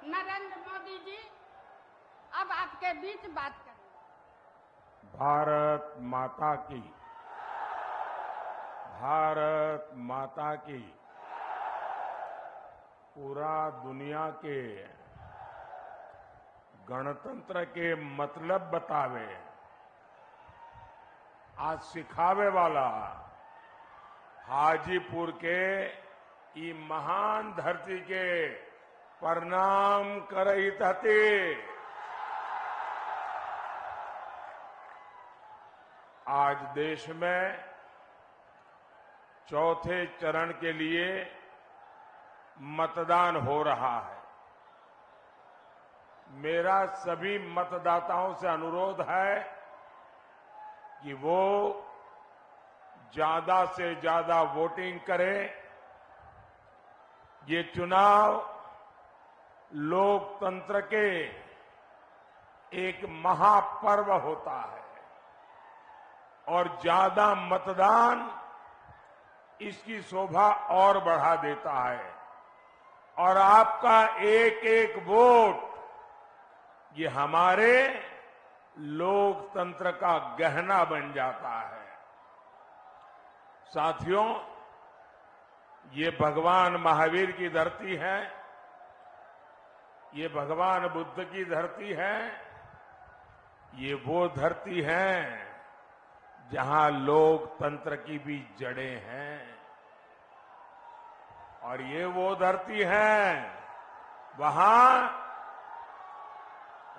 नरेंद्र मोदी जी अब आपके बीच बात करें। भारत माता की, भारत माता की, पूरा दुनिया के गणतंत्र के मतलब बतावे, आज सिखावे वाला हाजीपुर के ई महान धरती के प्रणाम करहित हते। आज देश में चौथे चरण के लिए मतदान हो रहा है। मेरा सभी मतदाताओं से अनुरोध है कि वो ज्यादा से ज्यादा वोटिंग करें। ये चुनाव लोकतंत्र के एक महापर्व होता है और ज्यादा मतदान इसकी शोभा और बढ़ा देता है और आपका एक एक वोट ये हमारे लोकतंत्र का गहना बन जाता है। साथियों, ये भगवान महावीर की धरती है, ये भगवान बुद्ध की धरती है, ये वो धरती है जहां लोकतंत्र की भी जड़ें हैं और ये वो धरती है वहां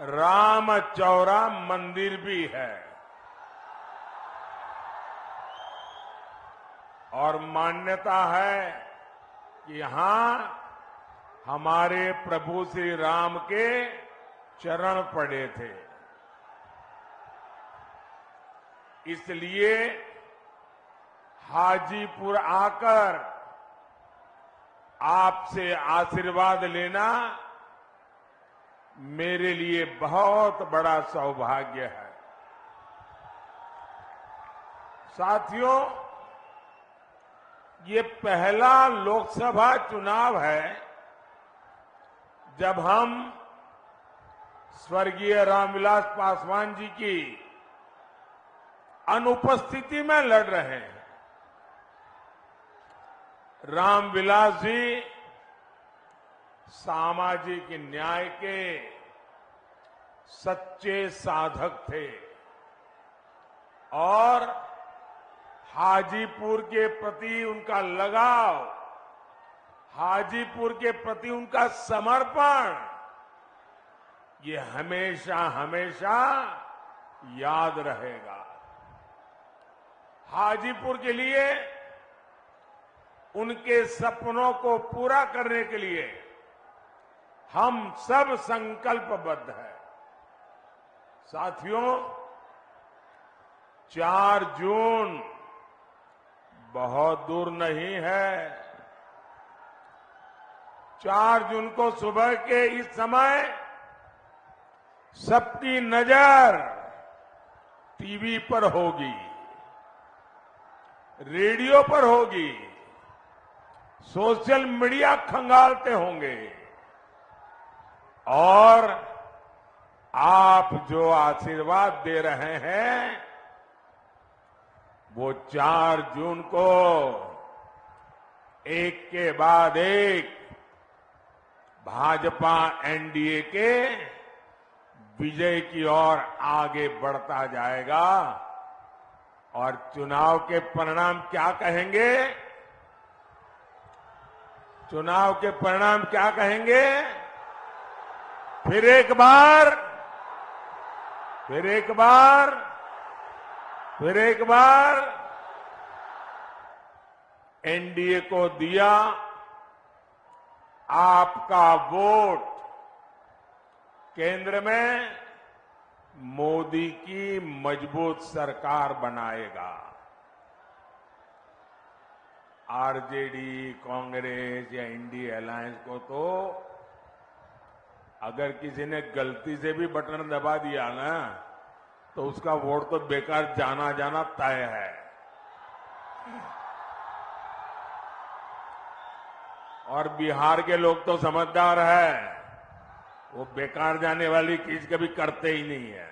राम चौरा मंदिर भी है और मान्यता है कि यहां हमारे प्रभु श्री राम के चरण पड़े थे। इसलिए हाजीपुर आकर आपसे आशीर्वाद लेना मेरे लिए बहुत बड़ा सौभाग्य है। साथियों, ये पहला लोकसभा चुनाव है जब हम स्वर्गीय रामविलास पासवान जी की अनुपस्थिति में लड़ रहे हैं। रामविलास जी सामाजिक न्याय के सच्चे साधक थे और हाजीपुर के प्रति उनका लगाव, हाजीपुर के प्रति उनका समर्पण ये हमेशा हमेशा याद रहेगा। हाजीपुर के लिए, उनके सपनों को पूरा करने के लिए हम सब संकल्पबद्ध हैं। साथियों, 4 जून बहुत दूर नहीं है। 4 जून को सुबह के इस समय सबकी नजर टीवी पर होगी, रेडियो पर होगी, सोशल मीडिया खंगालते होंगे और आप जो आशीर्वाद दे रहे हैं वो 4 जून को एक के बाद एक भाजपा एनडीए के विजय की ओर आगे बढ़ता जाएगा। और चुनाव के परिणाम क्या कहेंगे? चुनाव के परिणाम क्या कहेंगे? फिर एक बार, फिर एक बार, फिर एक बार एनडीए को दिया आपका वोट केंद्र में मोदी की मजबूत सरकार बनाएगा। आरजेडी, कांग्रेस या इंडिया अलायंस को तो अगर किसी ने गलती से भी बटन दबा दिया ना तो उसका वोट तो बेकार जाना जाना तय है। और बिहार के लोग तो समझदार है, वो बेकार जाने वाली चीज कभी करते ही नहीं है।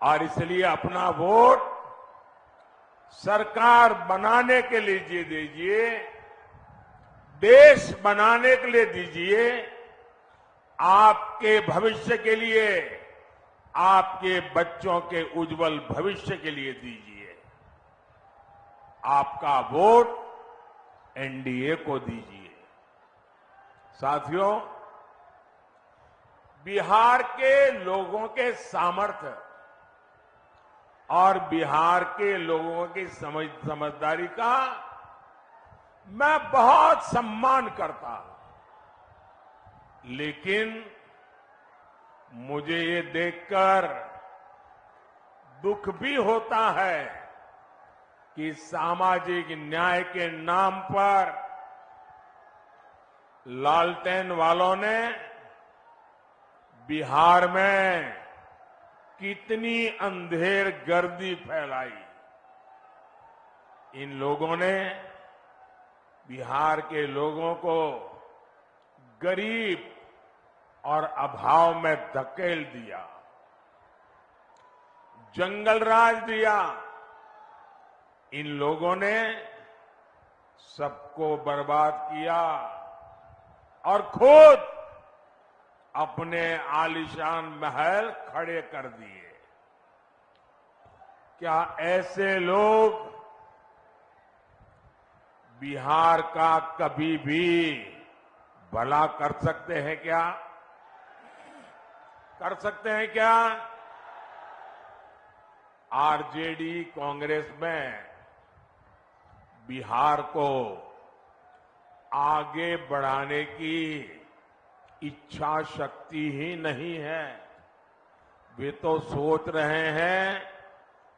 और इसलिए अपना वोट सरकार बनाने के लिए दीजिए, देश बनाने के लिए दीजिए, आपके भविष्य के लिए, आपके बच्चों के उज्जवल भविष्य के लिए दीजिए। आपका वोट एनडीए को दीजिए। साथियों, बिहार के लोगों के सामर्थ्य और बिहार के लोगों की समझदारी का मैं बहुत सम्मान करता हूं, लेकिन मुझे ये देखकर दुख भी होता है कि सामाजिक न्याय के नाम पर लालटेन वालों ने बिहार में कितनी अंधेर गर्दी फैलाई। इन लोगों ने बिहार के लोगों को गरीब और अभाव में धकेल दिया, जंगल राज दिया। इन लोगों ने सबको बर्बाद किया और खुद अपने आलीशान महल खड़े कर दिए। क्या ऐसे लोग बिहार का कभी भी भला कर सकते हैं क्या? कर सकते हैं क्या? आरजेडी कांग्रेस में बिहार को आगे बढ़ाने की इच्छा शक्ति ही नहीं है। वे तो सोच रहे हैं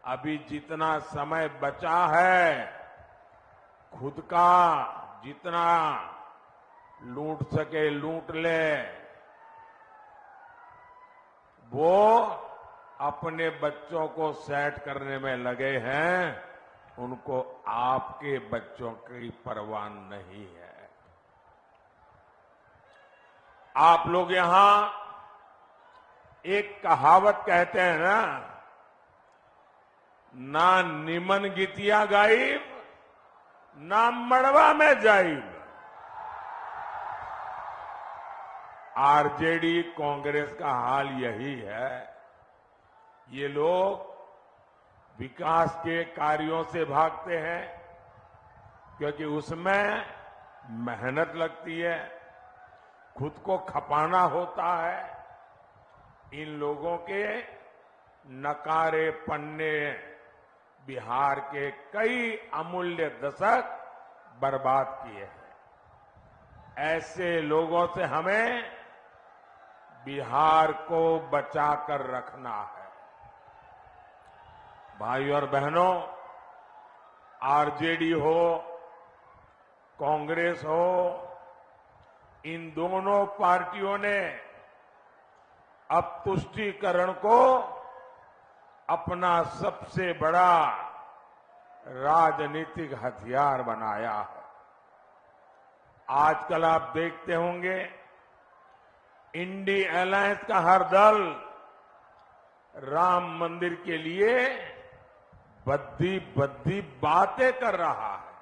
अभी जितना समय बचा है, खुद का जितना लूट सके लूट ले। वो अपने बच्चों को सेट करने में लगे हैं, उनको आपके बच्चों की परवाह नहीं है। आप लोग यहां एक कहावत कहते हैं ना निमन गीतिया गाइब, ना मड़वा में जाइब। आरजेडी कांग्रेस का हाल यही है। ये लोग विकास के कार्यों से भागते हैं क्योंकि उसमें मेहनत लगती है, खुद को खपाना होता है। इन लोगों के नकारे पन्ने बिहार के कई अमूल्य दशक बर्बाद किए हैं। ऐसे लोगों से हमें बिहार को बचाकर रखना है। भाई और बहनों, आरजेडी हो, कांग्रेस हो, इन दोनों पार्टियों ने अब तुष्टीकरण को अपना सबसे बड़ा राजनीतिक हथियार बनाया है। आजकल आप देखते होंगे इंडी अलायंस का हर दल राम मंदिर के लिए बद्दी बातें कर रहा है।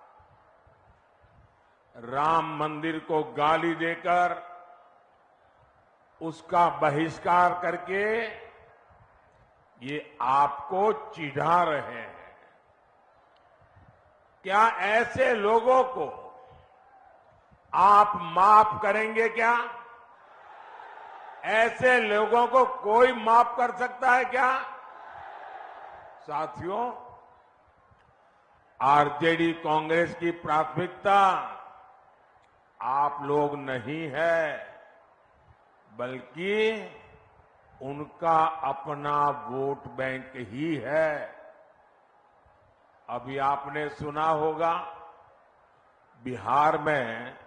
राम मंदिर को गाली देकर, उसका बहिष्कार करके ये आपको चिढ़ा रहे हैं। क्या ऐसे लोगों को आप माफ करेंगे क्या? ऐसे लोगों को कोई माफ कर सकता है क्या? साथियों, आरजेडी कांग्रेस की प्राथमिकता आप लोग नहीं है, बल्कि उनका अपना वोट बैंक ही है। अभी आपने सुना होगा बिहार में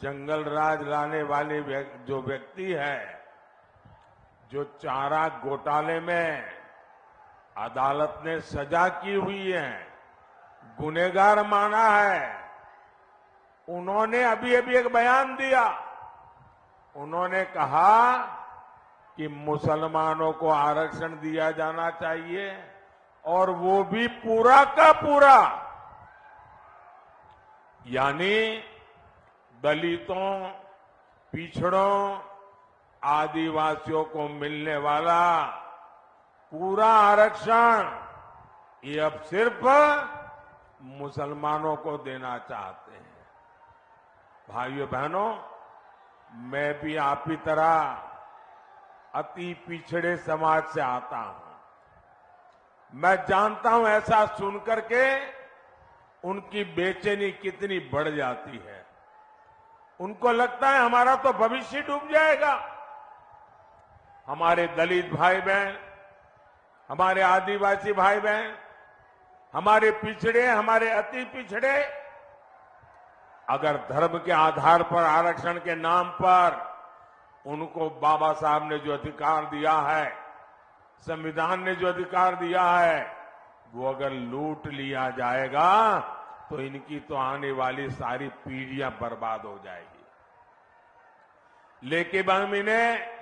जंगल राज लाने वाले जो व्यक्ति है, जो चारा घोटाले में अदालत ने सजा की हुई है, गुनहगार माना है, उन्होंने अभी अभी एक बयान दिया। उन्होंने कहा कि मुसलमानों को आरक्षण दिया जाना चाहिए और वो भी पूरा का पूरा, यानी दलितों, पिछड़ों, आदिवासियों को मिलने वाला पूरा आरक्षण ये अब सिर्फ मुसलमानों को देना चाहते हैं। भाइयों बहनों, मैं भी आप ही तरह अति पिछड़े समाज से आता हूं। मैं जानता हूं ऐसा सुनकर के उनकी बेचैनी कितनी बढ़ जाती है। उनको लगता है हमारा तो भविष्य डूब जाएगा। हमारे दलित भाई बहन, हमारे आदिवासी भाई बहन, हमारे पिछड़े, हमारे अति पिछड़े अगर धर्म के आधार पर आरक्षण के नाम पर उनको बाबा साहब ने जो अधिकार दिया है, संविधान ने जो अधिकार दिया है, वो अगर लूट लिया जाएगा तो इनकी तो आने वाली सारी पीढ़ियां बर्बाद हो जाएगी। लेकिन हम इन्हें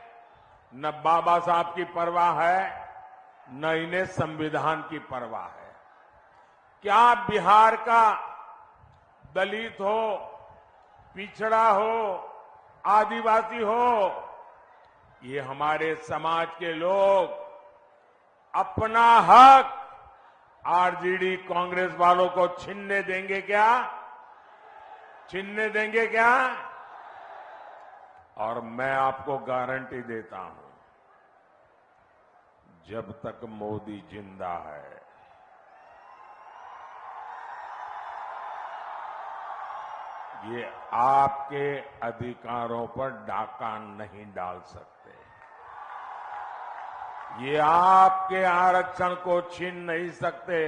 न बाबा साहब की परवाह है, न इन्हें संविधान की परवाह है। क्या बिहार का दलित हो, पिछड़ा हो, आदिवासी हो, ये हमारे समाज के लोग अपना हक आरजेडी कांग्रेस वालों को छीनने देंगे क्या? छीनने देंगे क्या? और मैं आपको गारंटी देता हूं, जब तक मोदी जिंदा है, ये आपके अधिकारों पर डाका नहीं डाल सकते। ये आपके आरक्षण को छीन नहीं सकते।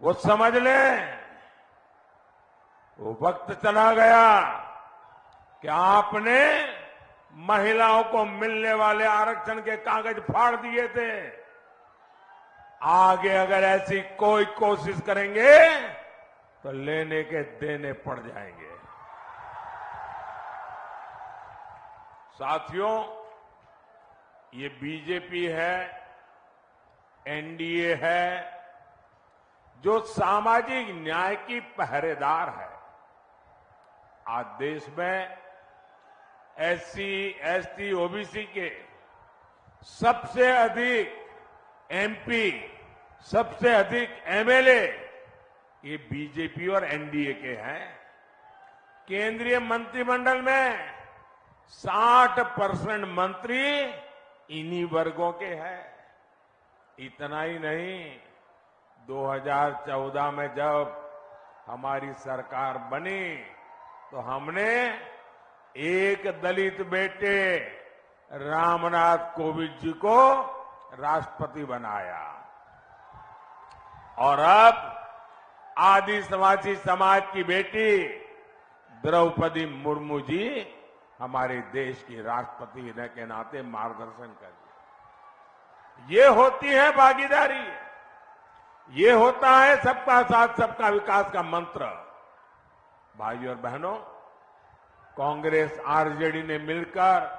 वो समझ लें, वो वक्त चला गया कि आपने महिलाओं को मिलने वाले आरक्षण के कागज फाड़ दिए थे। आगे अगर ऐसी कोई कोशिश करेंगे तो लेने के देने पड़ जाएंगे। साथियों, ये बीजेपी है, एनडीए है, जो सामाजिक न्याय की पहरेदार है। आज देश में एससी, एसटी, ओबीसी के सबसे अधिक एमपी, सबसे अधिक एमएलए ये बीजेपी और एनडीए के हैं। केंद्रीय मंत्रिमंडल में 60% मंत्री इन्हीं वर्गों के हैं। इतना ही नहीं, 2014 में जब हमारी सरकार बनी तो हमने एक दलित बेटे रामनाथ कोविंद जी को राष्ट्रपति बनाया और अब आदिवासी समाज की बेटी द्रौपदी मुर्मू जी हमारे देश की राष्ट्रपति के नाते मार्गदर्शन कर रही। ये होती है भागीदारी, ये होता है सबका साथ सबका विकास का मंत्र। भाइयों और बहनों, कांग्रेस आरजेडी ने मिलकर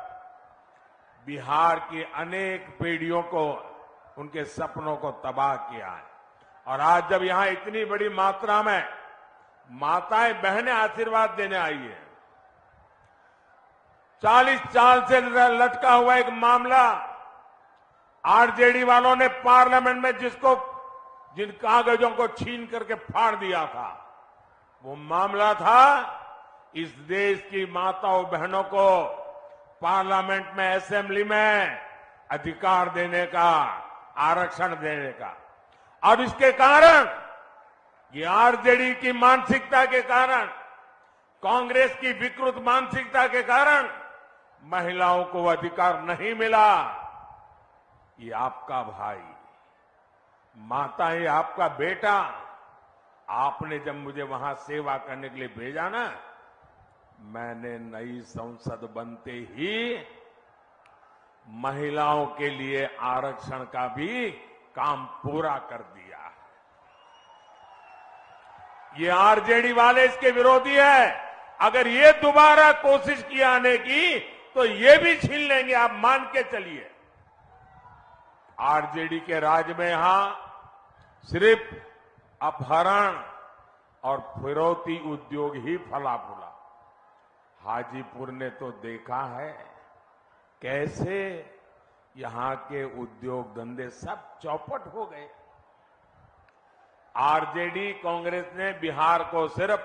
बिहार की अनेक पीढ़ियों को, उनके सपनों को तबाह किया है। और आज जब यहां इतनी बड़ी मात्रा में माताएं बहनें आशीर्वाद देने आई है, 40 साल से लटका हुआ एक मामला आरजेडी वालों ने पार्लियामेंट में जिन कागजों को छीन करके फाड़ दिया था, वो मामला था इस देश की माताओं बहनों को पार्लियामेंट में, असेंबली में अधिकार देने का, आरक्षण देने का। और इसके कारण, ये आरजेडी की मानसिकता के कारण, कांग्रेस की विकृत मानसिकता के कारण महिलाओं को अधिकार नहीं मिला। ये आपका भाई, माता ये आपका बेटा, आपने जब मुझे वहां सेवा करने के लिए भेजा ना, मैंने नई संसद बनते ही महिलाओं के लिए आरक्षण का भी काम पूरा कर दिया। ये आरजेडी वाले इसके विरोधी है। अगर ये दोबारा कोशिश की आने की तो ये भी छीन लेंगे, आप मान के चलिए। आरजेडी के राज में यहां सिर्फ अपहरण और फिरौती उद्योग ही फला फूला। हाजीपुर ने तो देखा है कैसे यहां के उद्योग धंधे सब चौपट हो गए। आरजेडी कांग्रेस ने बिहार को सिर्फ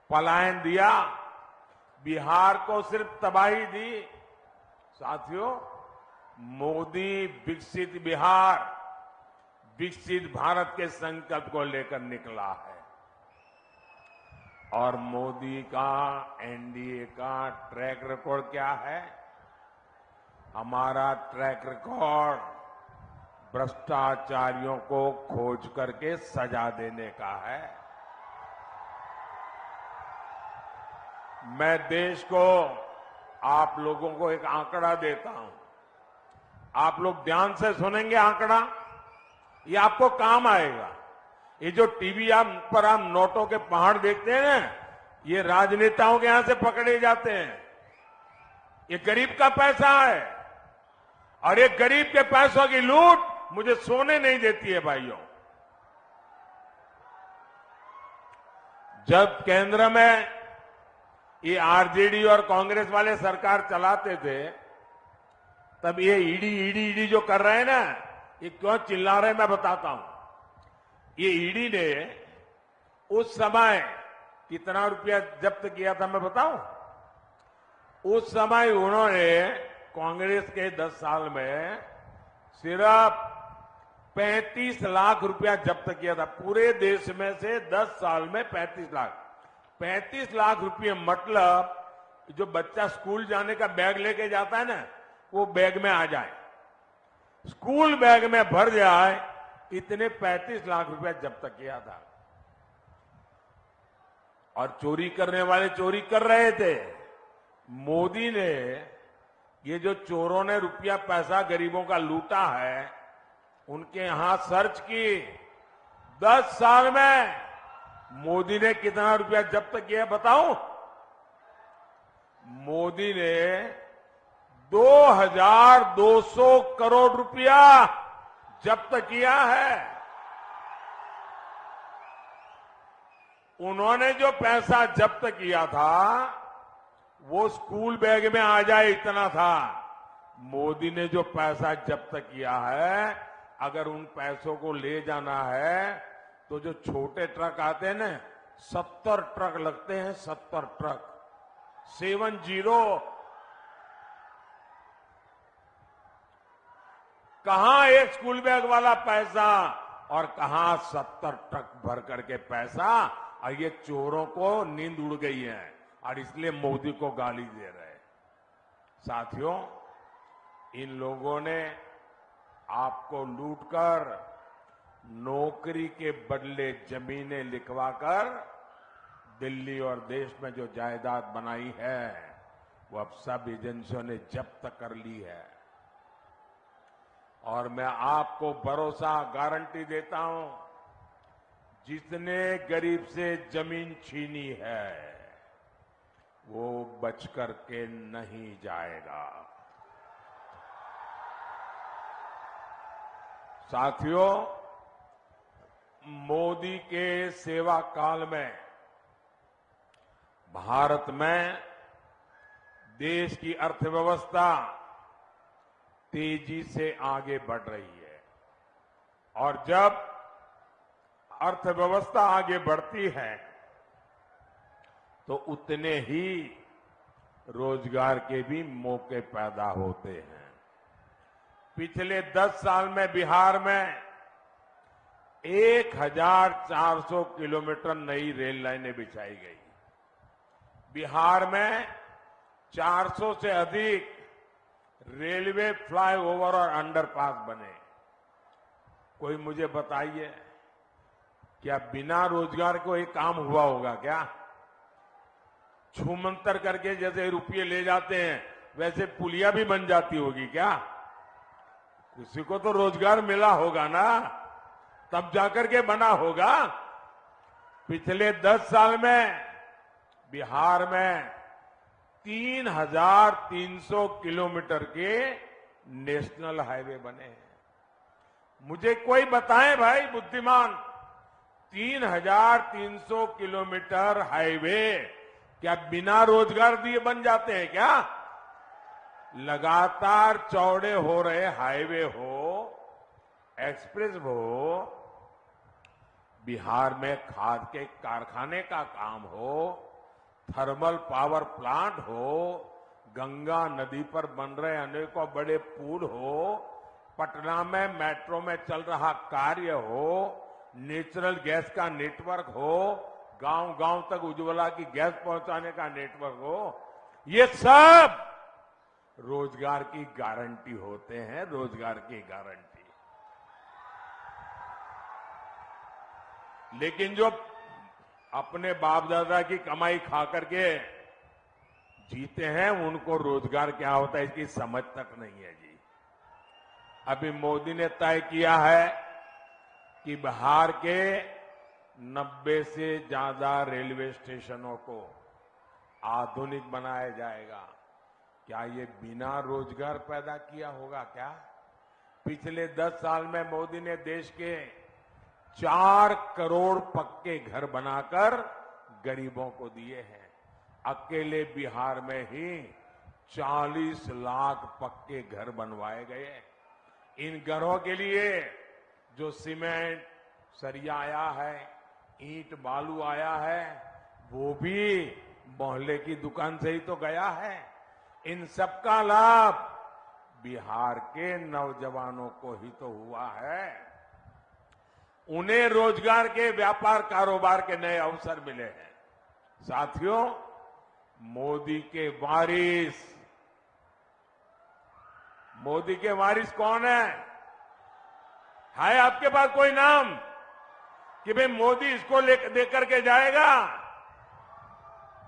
पलायन दिया, बिहार को सिर्फ तबाही दी। साथियों, मोदी विकसित बिहार, विकसित भारत के संकल्प को लेकर निकला है और मोदी का, एनडीए का ट्रैक रिकॉर्ड क्या है? हमारा ट्रैक रिकॉर्ड भ्रष्टाचारियों को खोज करके सजा देने का है। मैं देश को, आप लोगों को एक आंकड़ा देता हूं। आप लोग ध्यान से सुनेंगे आंकड़ा, ये आपको काम आएगा। ये जो टीवी पर हम नोटों के पहाड़ देखते हैं ना, ये राजनेताओं के यहां से पकड़े जाते हैं। ये गरीब का पैसा है और ये गरीब के पैसों की लूट मुझे सोने नहीं देती है भाइयों। जब केंद्र में ये आरजेडी और कांग्रेस वाले सरकार चलाते थे, तब ये ईडी जो कर रहे हैं ना, ये क्यों चिल्ला रहे हैं मैं बताता हूं। ये ईडी ने उस समय कितना रुपया जब्त किया था मैं बताऊं? उस समय उन्होंने कांग्रेस के 10 साल में सिर्फ 35 लाख रुपया जब्त किया था। पूरे देश में से 10 साल में 35 लाख रुपये, मतलब जो बच्चा स्कूल जाने का बैग लेके जाता है ना, वो बैग में आ जाए, स्कूल बैग में भर जाए, इतने 35 लाख रुपया जब्त किया था। और चोरी करने वाले चोरी कर रहे थे। मोदी ने, ये जो चोरों ने रुपया पैसा गरीबों का लूटा है, उनके यहां सर्च की। 10 साल में मोदी ने कितना रुपया जब्त किया बताऊं? मोदी ने 2200 करोड़ रुपया जब्त किया है। उन्होंने जो पैसा जब्त किया था वो स्कूल बैग में आ जाए इतना था। मोदी ने जो पैसा जब्त किया है, अगर उन पैसों को ले जाना है तो जो छोटे ट्रक आते हैं ना, 70 ट्रक लगते हैं, 70 ट्रक, 70। कहां एक स्कूल बैग वाला पैसा और कहां 70 ट्रक भर करके पैसा। और ये चोरों को नींद उड़ गई है और इसलिए मोदी को गाली दे रहे हैं। साथियों, इन लोगों ने आपको लूटकर, नौकरी के बदले जमीनें लिखवाकर दिल्ली और देश में जो जायदाद बनाई है, वो अब सब एजेंसियों ने जब्त कर ली है। और मैं आपको भरोसा, गारंटी देता हूं, जिसने गरीब से जमीन छीनी है वो बच करके नहीं जाएगा। साथियों, मोदी के सेवा काल में भारत में देश की अर्थव्यवस्था तेजी से आगे बढ़ रही है। और जब अर्थव्यवस्था आगे बढ़ती है तो उतने ही रोजगार के भी मौके पैदा होते हैं। पिछले 10 साल में बिहार में 1400 किलोमीटर नई रेल लाइनें बिछाई गई। बिहार में 400 से अधिक रेलवे फ्लाईओवर और अंडरपास बने। कोई मुझे बताइए, क्या बिना रोजगार को एक काम हुआ होगा क्या? छूमंतर करके जैसे रुपये ले जाते हैं वैसे पुलिया भी बन जाती होगी क्या? किसी को तो रोजगार मिला होगा ना, तब जाकर के बना होगा। पिछले 10 साल में बिहार में 3,300 किलोमीटर के नेशनल हाईवे बने हैं। मुझे कोई बताएं भाई बुद्धिमान, 3,300 किलोमीटर हाईवे क्या बिना रोजगार दिए बन जाते हैं क्या? लगातार चौड़े हो रहे हाईवे हो, एक्सप्रेस हो, बिहार में खाद के कारखाने का काम हो, थर्मल पावर प्लांट हो, गंगा नदी पर बन रहे अनेकों बड़े पुल हो, पटना में मेट्रो में चल रहा कार्य हो, नेचुरल गैस का नेटवर्क हो, गांव-गांव तक उज्ज्वला की गैस पहुंचाने का नेटवर्क हो, ये सब रोजगार की गारंटी होते हैं, रोजगार की गारंटी। लेकिन जो अपने बाप दादा की कमाई खा करके जीते हैं, उनको रोजगार क्या होता है इसकी समझ तक नहीं है जी। अभी मोदी ने तय किया है कि बिहार के 90 से ज्यादा रेलवे स्टेशनों को आधुनिक बनाया जाएगा। क्या ये बिना रोजगार पैदा किया होगा क्या? पिछले 10 साल में मोदी ने देश के 4 करोड़ पक्के घर बनाकर गरीबों को दिए हैं। अकेले बिहार में ही 40 लाख पक्के घर बनवाए गए। इन घरों के लिए जो सीमेंट सरिया आया है, ईंट बालू आया है, वो भी मोहल्ले की दुकान से ही तो गया है। इन सबका लाभ बिहार के नौजवानों को ही तो हुआ है। उन्हें रोजगार के व्यापार कारोबार के नए अवसर मिले हैं। साथियों, मोदी के वारिस कौन है आपके पास कोई नाम कि भाई मोदी इसको लेकर के जाएगा?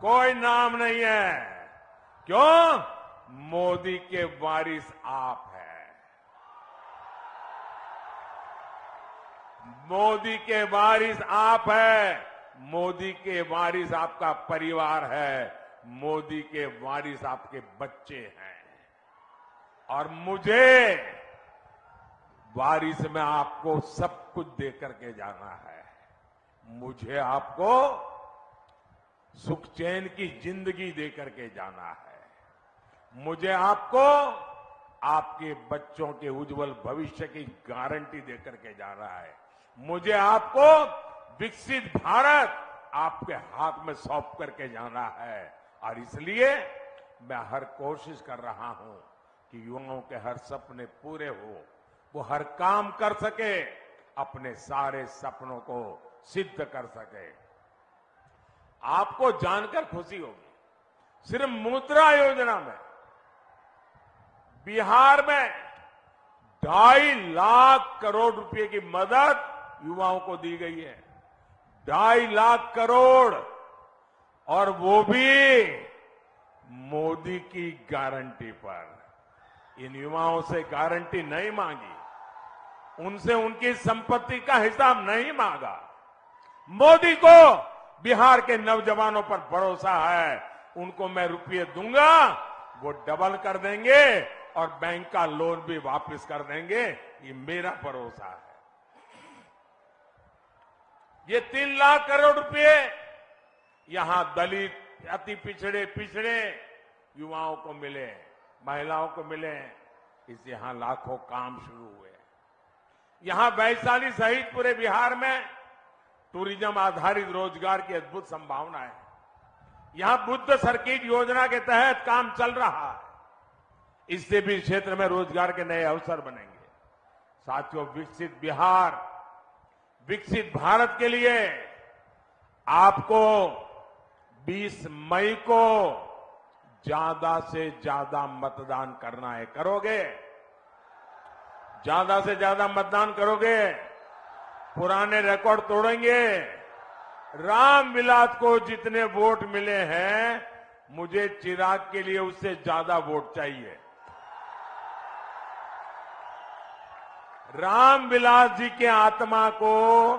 कोई नाम नहीं है। क्यों? मोदी के वारिस आप हैं। मोदी के वारिस आप है, मोदी के वारिस आपका परिवार है, मोदी के वारिस आपके बच्चे हैं। और मुझे वारिस में आपको सब कुछ देकर के जाना है। मुझे आपको सुख चैन की जिंदगी देकर के जाना है। मुझे आपको आपके बच्चों के उज्जवल भविष्य की गारंटी देकर के जाना है। मुझे आपको विकसित भारत आपके हाथ में सौंप करके जाना है। और इसलिए मैं हर कोशिश कर रहा हूं कि युवाओं के हर सपने पूरे हो, वो हर काम कर सके, अपने सारे सपनों को सिद्ध कर सके। आपको जानकर खुशी होगी, सिर्फ मुद्रा योजना में बिहार में 2.5 लाख करोड़ रुपए की मदद युवाओं को दी गई है। 2.5 लाख करोड़, और वो भी मोदी की गारंटी पर। इन युवाओं से गारंटी नहीं मांगी, उनसे उनकी संपत्ति का हिसाब नहीं मांगा। मोदी को बिहार के नौजवानों पर भरोसा है। उनको मैं रुपये दूंगा, वो डबल कर देंगे और बैंक का लोन भी वापस कर देंगे। ये मेरा भरोसा है। ये 3 लाख करोड़ रुपए यहां दलित, अति पिछड़े युवाओं को मिले, महिलाओं को मिले। इससे यहां लाखों काम शुरू हुए। यहां वैशाली सहित पूरे बिहार में टूरिज्म आधारित रोजगार की अद्भुत संभावना है। यहां बुद्ध सर्किट योजना के तहत काम चल रहा है। इससे भी क्षेत्र में रोजगार के नए अवसर बनेंगे। साथियों, विकसित बिहार, विकसित भारत के लिए आपको 20 मई को ज्यादा से ज्यादा मतदान करना है। करोगे? ज्यादा से ज्यादा मतदान करोगे? पुराने रिकॉर्ड तोड़ेंगे? रामविलास को जितने वोट मिले हैं, मुझे चिराग के लिए उससे ज्यादा वोट चाहिए। रामविलास जी के आत्मा को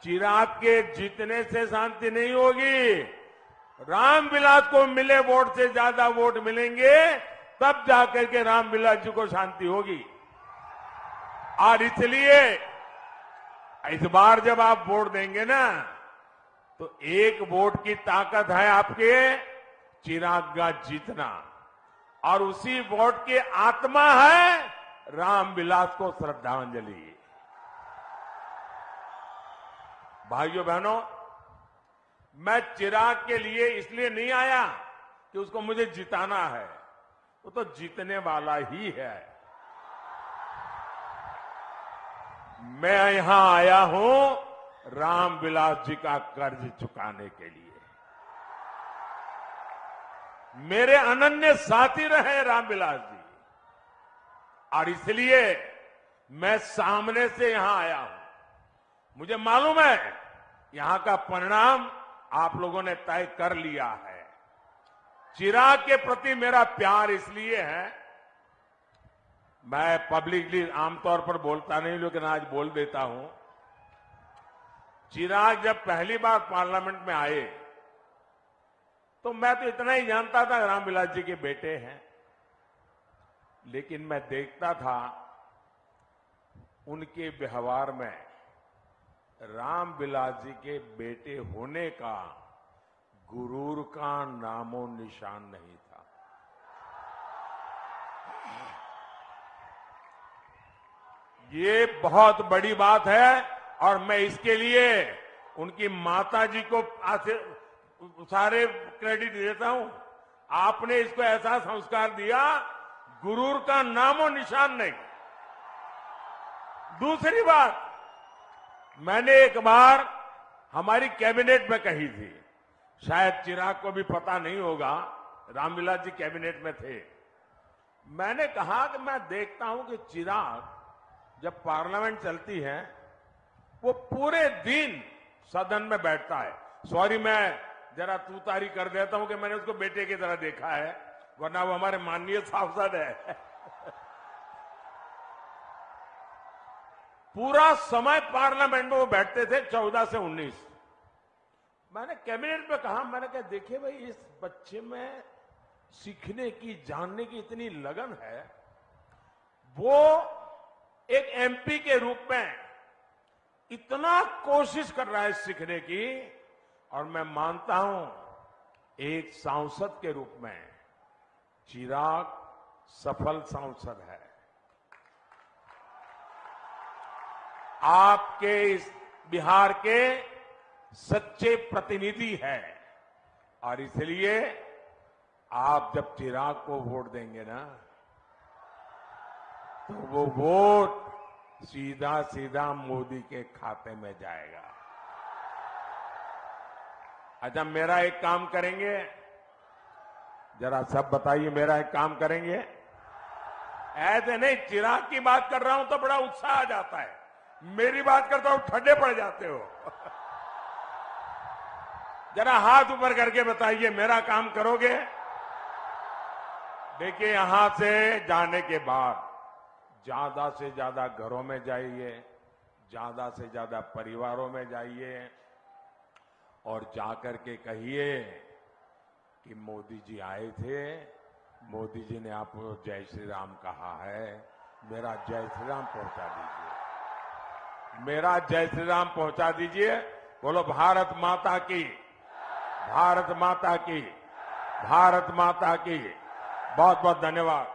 चिराग के जीतने से शांति नहीं होगी। रामविलास को मिले वोट से ज्यादा वोट मिलेंगे तब जाकर के रामविलास जी को शांति होगी। और इसलिए इस बार जब आप वोट देंगे ना, तो एक वोट की ताकत है आपके चिराग का जीतना, और उसी वोट की आत्मा है रामविलास को श्रद्धांजलि। भाइयों बहनों, मैं चिराग के लिए इसलिए नहीं आया कि उसको मुझे जिताना है, वो तो जीतने वाला ही है। मैं यहां आया हूं रामविलास जी का कर्ज चुकाने के लिए। मेरे अनन्य साथी रहे रामविलास जी, और इसलिए मैं सामने से यहां आया हूं। मुझे मालूम है यहां का परिणाम आप लोगों ने तय कर लिया है। चिराग के प्रति मेरा प्यार इसलिए है, मैं पब्लिकली आमतौर पर बोलता नहीं, लेकिन आज बोल देता हूं। चिराग जब पहली बार पार्लियामेंट में आए तो मैं तो इतना ही जानता था रामविलास जी के बेटे हैं, लेकिन मैं देखता था उनके व्यवहार में रामविलास जी के बेटे होने का गुरूर का नामो निशान नहीं था। ये बहुत बड़ी बात है, और मैं इसके लिए उनकी माता जी को सारे क्रेडिट देता हूं। आपने इसको ऐसा संस्कार दिया, गुरूर का नामो निशान नहीं। दूसरी बात, मैंने एक बार हमारी कैबिनेट में कही थी, शायद चिराग को भी पता नहीं होगा, रामविलास जी कैबिनेट में थे। मैंने कहा कि मैं देखता हूं कि चिराग जब पार्लियामेंट चलती है वो पूरे दिन सदन में बैठता है। सॉरी, मैं जरा तूतारी कर देता हूं कि मैंने उसको बेटे की तरह देखा है, वरना वो हमारे माननीय सांसद है। पूरा समय पार्लियामेंट में वो बैठते थे 14 से 19। मैंने कैबिनेट में कहा, मैंने कहा देखिए भाई, इस बच्चे में सीखने की, जानने की इतनी लगन है, वो एक एमपी के रूप में इतना कोशिश कर रहा है सीखने की, और मैं मानता हूं एक सांसद के रूप में चिराग सफल सांसद है। आपके इस बिहार के सच्चे प्रतिनिधि है, और इसलिए आप जब चिराग को वोट देंगे ना, तो वो वोट सीधा सीधा मोदी के खाते में जाएगा। अच्छा, मेरा एक काम करेंगे, जरा सब बताइए, मेरा एक काम करेंगे। ऐसे नहीं, चिराग की बात कर रहा हूं तो बड़ा उत्साह आ जाता है, मेरी बात करता हूं ठंडे पड़ जाते हो। जरा हाथ ऊपर करके बताइए, मेरा काम करोगे? देखिए, यहां से जाने के बाद ज्यादा से ज्यादा घरों में जाइए, ज्यादा से ज्यादा परिवारों में जाइए, और जाकर के कहिए कि मोदी जी आए थे, मोदी जी ने आपको जय श्री राम कहा है, मेरा जय श्री राम पहुंचा दीजिए, मेरा जय श्री राम पहुंचा दीजिए। बोलो भारत माता की, भारत माता की, भारत माता की। बहुत बहुत धन्यवाद।